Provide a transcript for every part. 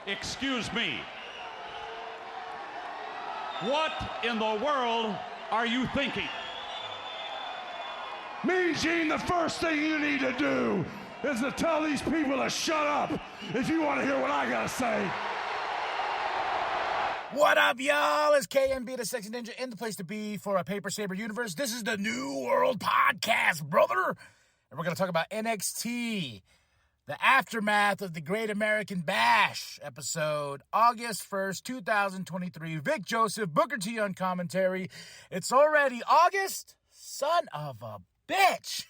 Excuse me. What in the world are you thinking? Mean Gene, the first thing you need to do is to tell these people to shut up if you want to hear what I gotta say. What up, y'all? It's KMB, the Sexy Ninja, in the place to be for a Paper Saber universe. This is the New World Podcast, brother. And we're going to talk about NXT, the aftermath of the Great American Bash episode, August 1st, 2023. Vic Joseph, Booker T on commentary. It's already August? Son of a bitch.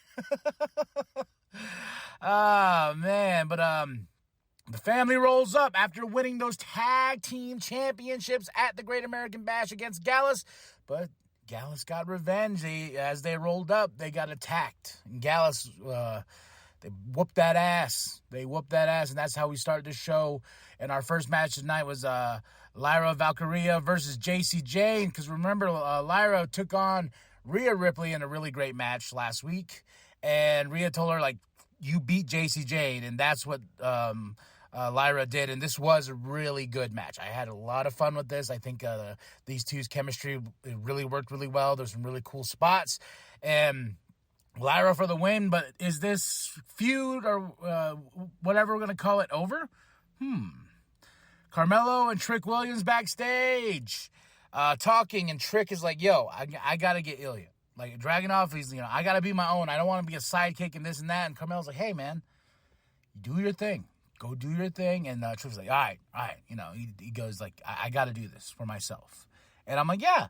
Oh, man. But, the family rolls up after winning those tag team championships at the Great American Bash against Gallus. But Gallus got revenge. As they rolled up, they got attacked. And Gallus, they whooped that ass. And that's how we start the show. And our first match tonight was Lyra Valkyria versus JC Jane. Because remember, Lyra took on Rhea Ripley in a really great match last week. And Rhea told her, like, you beat JC Jane. And that's what Lyra did, and this was a really good match. I had a lot of fun with this. I think these two's chemistry, it really worked really well. There's some really cool spots, and Lyra for the win. But is this feud, or whatever we're going to call it, over? Carmelo and Trick Williams backstage talking, and Trick is like, yo, I got to get Ilya. Like, Dragunov, he's, I got to be my own. I don't want to be a sidekick and this and that. And Carmelo's like, hey, man, do your thing. Go do your thing. And Trick's like, all right. He goes like, I got to do this for myself. And I'm like, yeah,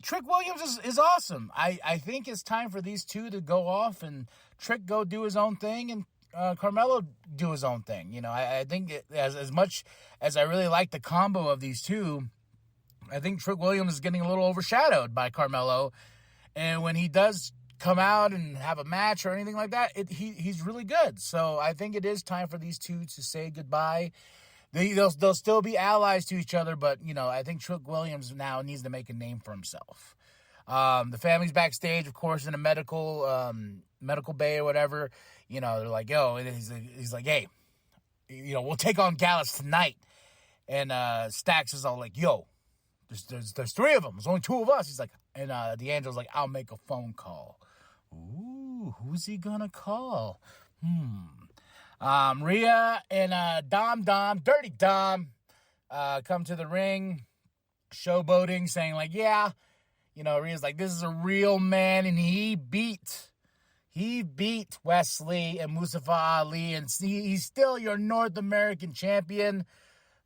Trick Williams is awesome. I think it's time for these two to go off and Trick go do his own thing and Carmelo do his own thing. I think as much as I really like the combo of these two, I think Trick Williams is getting a little overshadowed by Carmelo. And when he does come out and have a match or anything like that, he's really good. So I think it is time for these two to say goodbye. They'll still be allies to each other, but, I think Trick Williams now needs to make a name for himself. The family's backstage, of course, in a medical bay or whatever. They're like, yo, and he's like, hey, we'll take on Gallus tonight. And Stax is all like, yo, there's three of them. There's only two of us. He's like, and D'Angelo's like, I'll make a phone call. Ooh, who's he gonna call? Rhea and Dirty Dom, come to the ring, showboating, saying like, yeah, Rhea's like, this is a real man, and he beat Wesley and Mustafa Ali, and he's still your North American champion.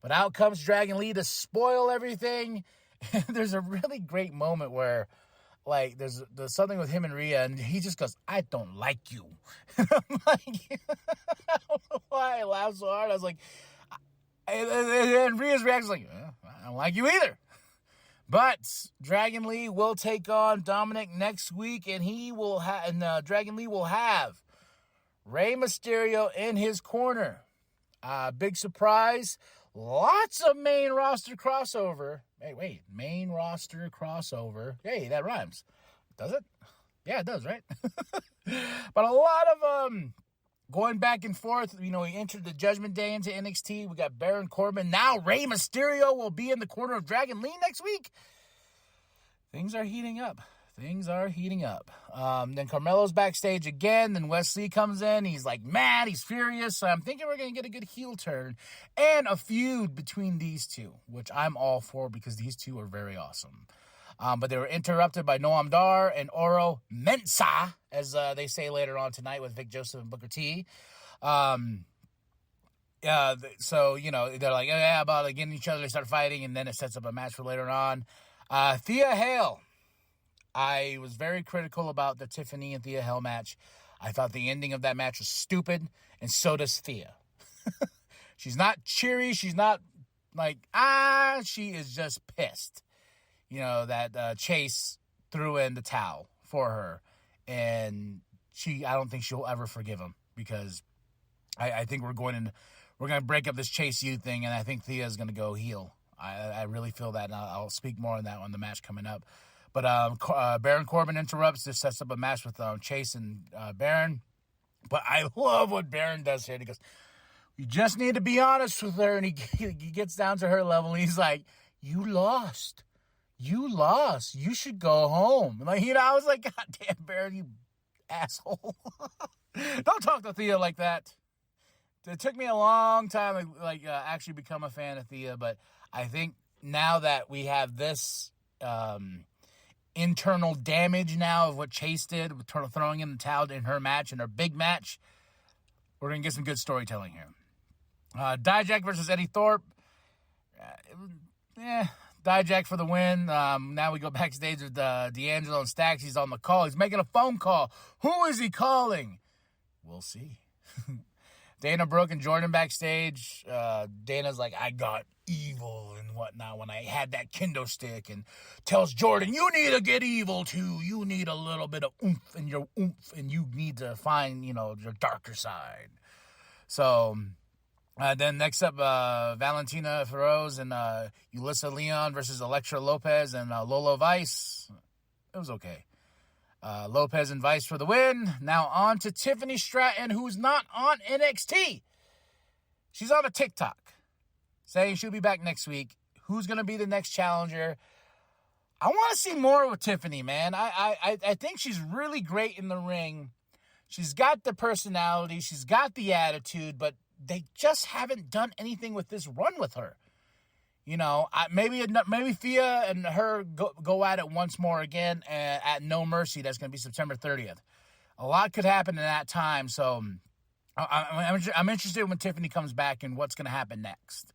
But out comes Dragon Lee to spoil everything. There's a really great moment where, like, there's something with him and Rhea, and he just goes, I don't like you. And I'm like, I don't know why I laughed so hard. I was like, and Rhea's reaction was like, I don't like you either. But Dragon Lee will take on Dominic next week, and Dragon Lee will have Rey Mysterio in his corner. Big surprise. Lots of main roster crossover. Hey, main roster crossover. Hey, that rhymes. Does it? Yeah, it does, right? But a lot of going back and forth. We entered the Judgment Day into NXT. We got Baron Corbin. Now Rey Mysterio will be in the corner of Dragon Lee next week. Things are heating up. Then Carmelo's backstage again. Then Wesley comes in. He's like mad. He's furious. So I'm thinking we're going to get a good heel turn and a feud between these two, which I'm all for because these two are very awesome. But they were interrupted by Noam Dar and Oro Mensah, as they say later on tonight with Vic Joseph and Booker T. So, they're like, about getting each other to start fighting, and then it sets up a match for later on. Thea Hale. I was very critical about the Tiffany and Thea Hale match. I thought the ending of that match was stupid, and so does Thea. She's not cheery. She's not like, she is just pissed. That Chase threw in the towel for her, and I don't think she'll ever forgive him because I think we're going to break up this Chase U thing, and I think Thea's going to go heel. I really feel that, and I'll speak more on that on the match coming up. But Baron Corbin interrupts. This sets up a match with Chase and Baron. But I love what Baron does here. He goes, You just need to be honest with her. And he gets down to her level, and he's like, you lost. You lost. You should go home. Like, I was like, God damn, Baron, you asshole. Don't talk to Thea like that. It took me a long time to actually become a fan of Thea, but I think now that we have this internal damage now of what Chase did with throwing in the towel in her match, in her big match, we're going to get some good storytelling here. Dijak versus Eddie Thorpe. Dijak for the win. Now we go backstage with D'Angelo and Stacks. He's on the call. He's making a phone call. Who is he calling? We'll see. Dana Brooke and Jordan backstage. Dana's like, I got evil and whatnot when I had that kendo stick, and tells Jordan, you need to get evil too. You need a little bit of oomph in your oomph, and you need to find, your darker side. So then next up, Valentina Feroz and Yulissa Leon versus Elektra Lopez and Lola Vice. It was okay. Lopez and Vice for the win. Now on to Tiffany Stratton, who's not on NXT. She's on a TikTok saying she'll be back next week. Who's going to be the next challenger? I want to see more with Tiffany, man. I think she's really great in the ring. She's got the personality. She's got the attitude, but they just haven't done anything with this run with her. Maybe Thea and her go at it once more again at No Mercy. That's going to be September 30th. A lot could happen in that time, so I'm interested when Tiffany comes back and what's going to happen next.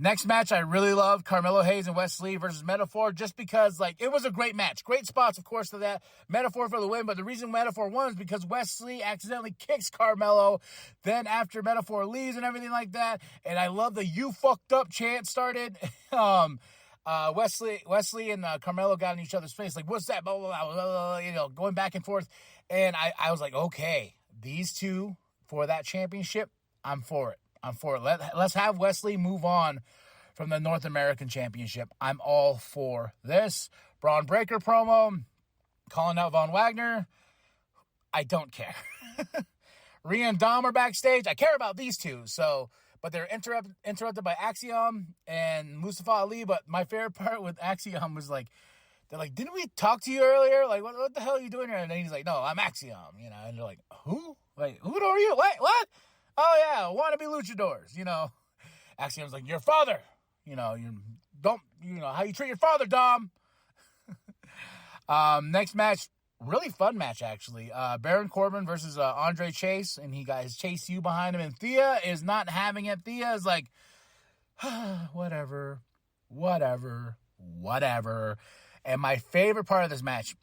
Next match I really loved, Carmelo Hayes and Wes Lee versus Metaphor, just because, it was a great match. Great spots, of course, to that. Metaphor for the win, but the reason Metaphor won is because Wes Lee accidentally kicks Carmelo. Then after Metaphor leaves and everything like that, and I love the "you fucked up" chant started. Wesley and Carmelo got in each other's face, like, what's that, blah, blah, blah, blah, blah, going back and forth. And I was like, okay, these two for that championship, I'm for it. Let's have Wesley move on from the North American Championship. I'm all for this. Braun Breaker promo, calling out Von Wagner. I don't care. Rhea and Dom are backstage. I care about these two. But they're interrupted by Axiom and Mustafa Ali. But my favorite part with Axiom was they're like, didn't we talk to you earlier? Like, what the hell are you doing here? And then he's like, no, I'm Axiom. And they're like, who? Like, who are you? Wait, what? Oh, yeah, wannabe luchadors, Axiom's like, your father, you don't, how you treat your father, Dom. Next match, really fun match, actually. Baron Corbin versus Andre Chase, and he got his Chase U behind him, and Thea is not having it. Thea is like, whatever. And my favorite part of this match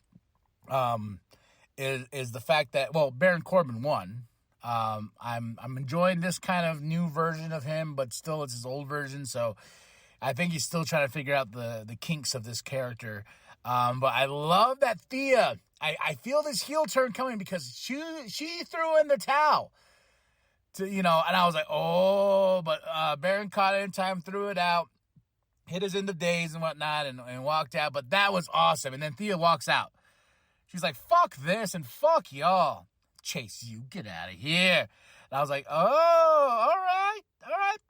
is the fact that, Baron Corbin won. I'm enjoying this kind of new version of him, but still it's his old version, so I think he's still trying to figure out the kinks of this character. But I love that Thea, I feel this heel turn coming because she threw in the towel. And I was like, but Baron caught it in time, threw it out, hit us in the days and whatnot, and walked out. But that was awesome. And then Thea walks out. She's like, fuck this and fuck y'all. Chase, you get out of here. And I was like, oh, all right,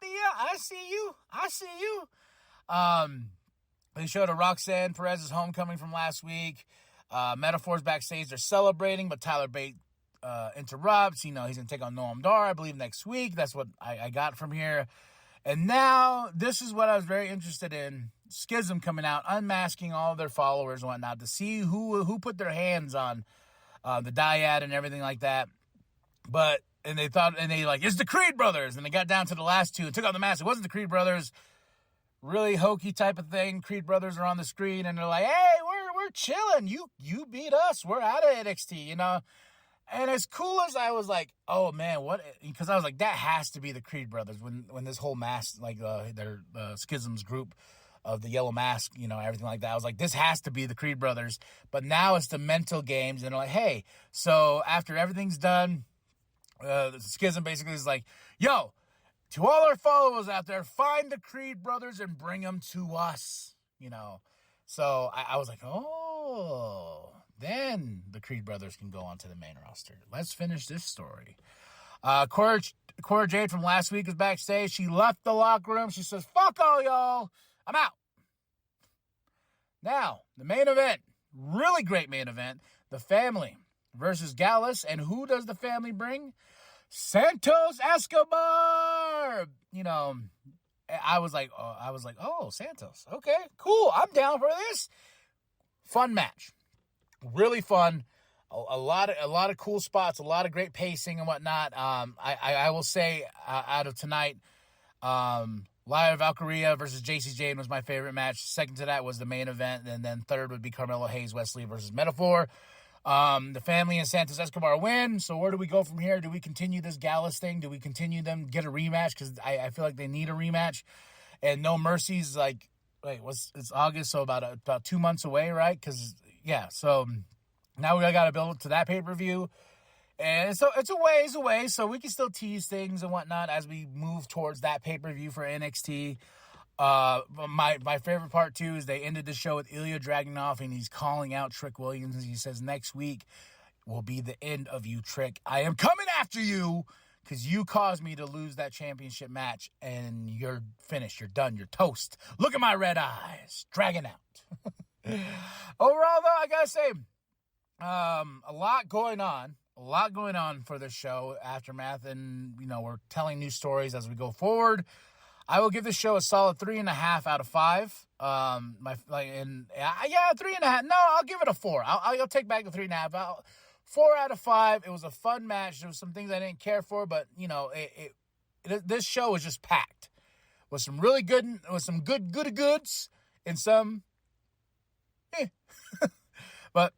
Thea, I see you. They showed a Roxanne Perez's homecoming from last week. Metaphor's backstage, they're celebrating, but Tyler Bate interrupts. He's going to take on Noam Dar, I believe, next week. That's what I got from here. And now, this is what I was very interested in. Schism coming out, unmasking all their followers and whatnot to see who put their hands on the dyad and everything like that. It's the Creed brothers. And they got down to the last two and took out the mask. It wasn't the Creed brothers. Really hokey type of thing. Creed brothers are on the screen and they're like, hey, we're chilling. You beat us. We're out of NXT, And as cool as I was like, oh man, what? Because I was like, that has to be the Creed brothers when this whole mask, their Schisms group of the yellow mask, everything like that. I was like, this has to be the Creed brothers. But now it's the mental games. And they're like, hey, so after everything's done, the Schism basically is like, yo, to all our followers out there, find the Creed brothers and bring them to us, So I was like, oh, then the Creed brothers can go on to the main roster. Let's finish this story. Cora Jade from last week is backstage. She left the locker room. She says, fuck all y'all. I'm out. Now, the main event. Really great main event. The family versus Gallus. And who does the family bring? Santos Escobar. You know, I was like, oh, Santos. Okay, cool. I'm down for this. Fun match. Really fun. A lot of cool spots, a lot of great pacing and whatnot. I will say out of tonight, Lyra Valkyria versus JC Jane was my favorite match. Second to that was the main event, and then third would be Carmelo Hayes Wesley versus Metaphor. The family and Santos Escobar win. So where do we go from here? Do we continue this Gallus thing? Do we continue them get a rematch? Because I feel like they need a rematch. And No Mercy's like, it's August, so about 2 months away, right? Because so. Now we got to build to that pay-per-view. And so it's a ways away, so we can still tease things and whatnot as we move towards that pay-per-view for NXT. My favorite part, too, is they ended the show with Ilya Dragunov, and he's calling out Trick Williams. And he says, next week will be the end of you, Trick. I am coming after you because you caused me to lose that championship match, and you're finished. You're done. You're toast. Look at my red eyes. Dragging out. Overall, though, I got to say, a lot going on for this show, Aftermath, and we're telling new stories as we go forward. I will give this show a solid 3.5 out of 5. 3.5. No, I'll give it a 4. I'll take back the 3.5. 4 out of 5. It was a fun match. There was some things I didn't care for, but this show was just packed with some really good, goods, and some, but.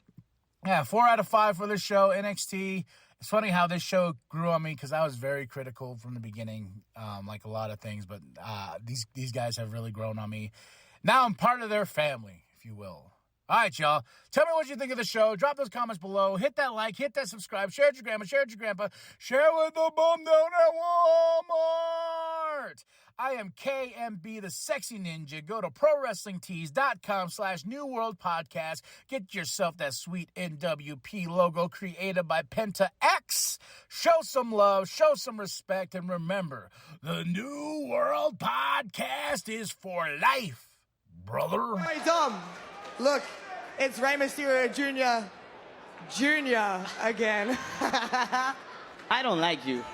Yeah, 4 out of 5 for this show, NXT. It's funny how this show grew on me because I was very critical from the beginning, like a lot of things. But these guys have really grown on me. Now I'm part of their family, if you will. All right, y'all. Tell me what you think of the show. Drop those comments below. Hit that like. Hit that subscribe. Share it with your grandma. Share it with your grandpa. Share it with the bum down at Walmart. I am KMB, the Sexy Ninja. Go to ProWrestlingTees.com/New World Podcast. Get yourself that sweet NWP logo created by Penta X. Show some love, show some respect, and remember, the New World Podcast is for life, brother. Hey, Dom, look, it's Rey Mysterio Jr. again. I don't like you.